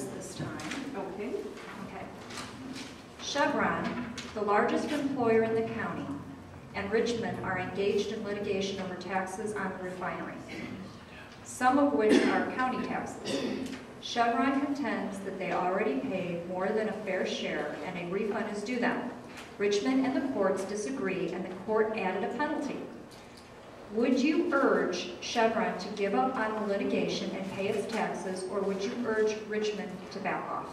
this time. Okay. Okay. Chevron, the largest employer in the county, and Richmond are engaged in litigation over taxes on the refinery, some of which are county taxes. Chevron contends that they already paid more than a fair share and a refund is due them. Richmond and the courts disagree, and the court added a penalty. Would you urge Chevron to give up on the litigation and pay its taxes, or would you urge Richmond to back off?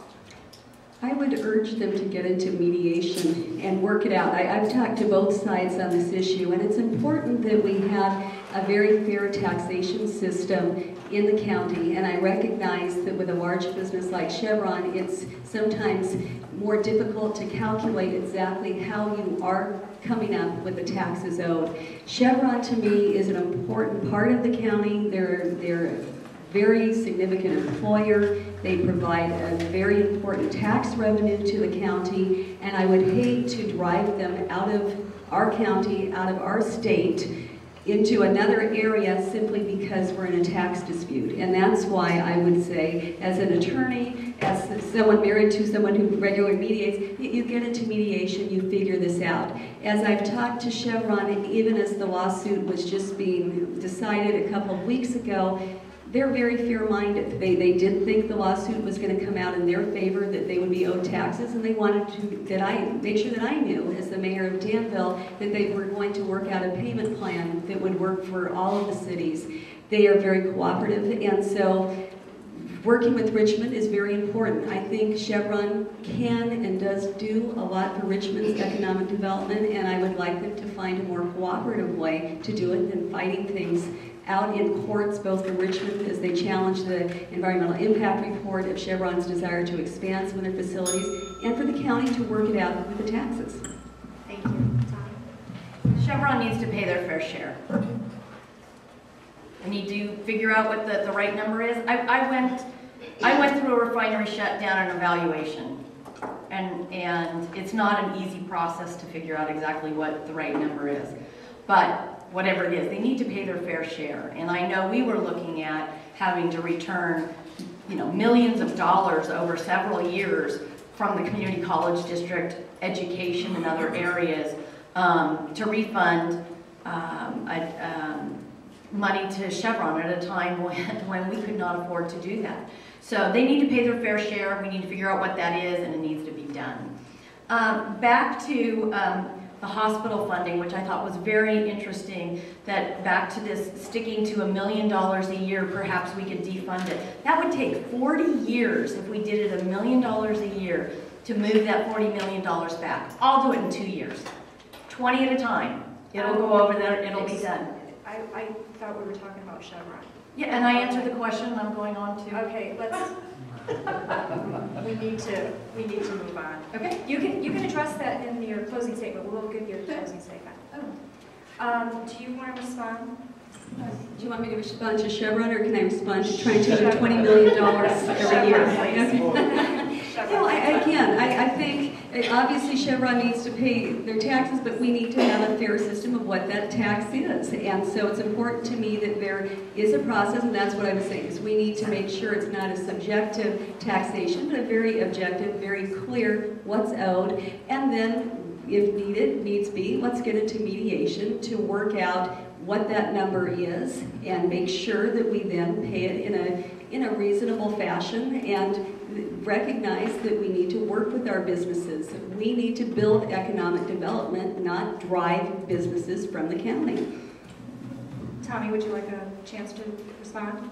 I would urge them to get into mediation and work it out. I've talked to both sides on this issue, and it's important that we have a very fair taxation system in the county, and I recognize that with a large business like Chevron, it's sometimes more difficult to calculate exactly how you are coming up with the taxes owed. Chevron, to me, is an important part of the county. They're a very significant employer. They provide a very important tax revenue to the county, and I would hate to drive them out of our county, out of our state, into another area simply because we're in a tax dispute. And that's why I would say, as an attorney, as someone married to someone who regularly mediates, you get into mediation, you figure this out. As I've talked to Chevron, even as the lawsuit was just being decided a couple of weeks ago, they're very fair-minded. They did think the lawsuit was going to come out in their favor, that they would be owed taxes, and they wanted to make sure that I knew, as the mayor of Danville, that they were going to work out a payment plan that would work for all of the cities. They are very cooperative, and so working with Richmond is very important. I think Chevron can and does do a lot for Richmond's economic development, and I would like them to find a more cooperative way to do it than fighting things out in courts, both for Richmond as they challenge the environmental impact report of Chevron's desire to expand some of their facilities, and for the county to work it out with the taxes. Thank you. Tom? Chevron needs to pay their fair share. We need to figure out what the right number is. I went through a refinery shutdown and evaluation, and it's not an easy process to figure out exactly what the right number is. But whatever it is, they need to pay their fair share. And I know we were looking at having to return, millions of dollars over several years from the community college district, education, and other areas to refund money to Chevron at a time when we could not afford to do that. So they need to pay their fair share. We need to figure out what that is, and it needs to be done. Back to the hospital funding, which I thought was very interesting, that back to this sticking to $1 million a year, perhaps we could defund it. That would take 40 years if we did it $1 million a year to move that $40 million back. I'll do it in 2 years, 20 at a time. It'll go over there, it'll be done. I thought we were talking about Chevron. Yeah, and I answered the question, and I'm going on to. Okay, let's. we need to move on. Okay. You can address that in your closing statement. We'll give you a closing statement. Do you want to respond? Do you want me to respond to Chevron, or can I respond to trying to get $20 million every year? No, I think obviously Chevron needs to pay their taxes, but we need to have a fair system of what that tax is. And so it's important to me that there is a process, and that's what I was saying, is we need to make sure it's not a subjective taxation, but a very objective, very clear what's owed, and then, if needs be, let's get into mediation to work out what that number is and make sure that we then pay it in a reasonable fashion, and recognize that we need to work with our businesses. We need to build economic development, not drive businesses from the county. Tommy, would you like a chance to respond?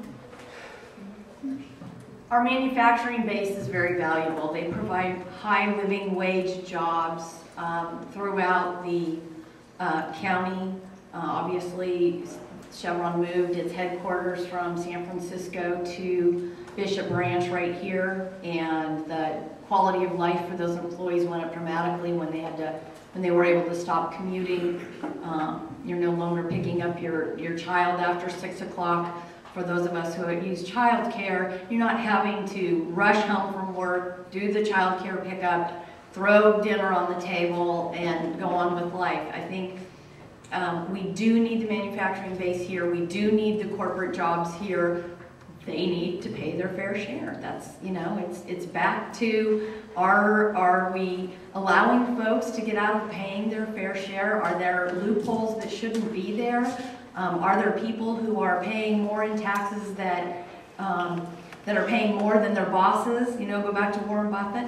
Our manufacturing base is very valuable. They provide high living wage jobs throughout the county. Obviously, Chevron moved its headquarters from San Francisco to Bishop Ranch right here, and the quality of life for those employees went up dramatically when they were able to stop commuting. You're no longer picking up your child after 6 o'clock. For those of us who use child care, you're not having to rush home from work, do the child care pickup, throw dinner on the table, and go on with life. I think we do need the manufacturing base here. We do need the corporate jobs here. they need to pay their fair share. That's, you know, it's back to, are we allowing folks to get out of paying their fair share? Are there loopholes that shouldn't be there? Are there people who are paying more in taxes that are paying more than their bosses? You know, go back to Warren Buffett.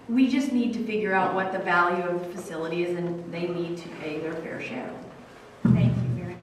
We just need to figure out what the value of the facility is, and they need to pay their fair share.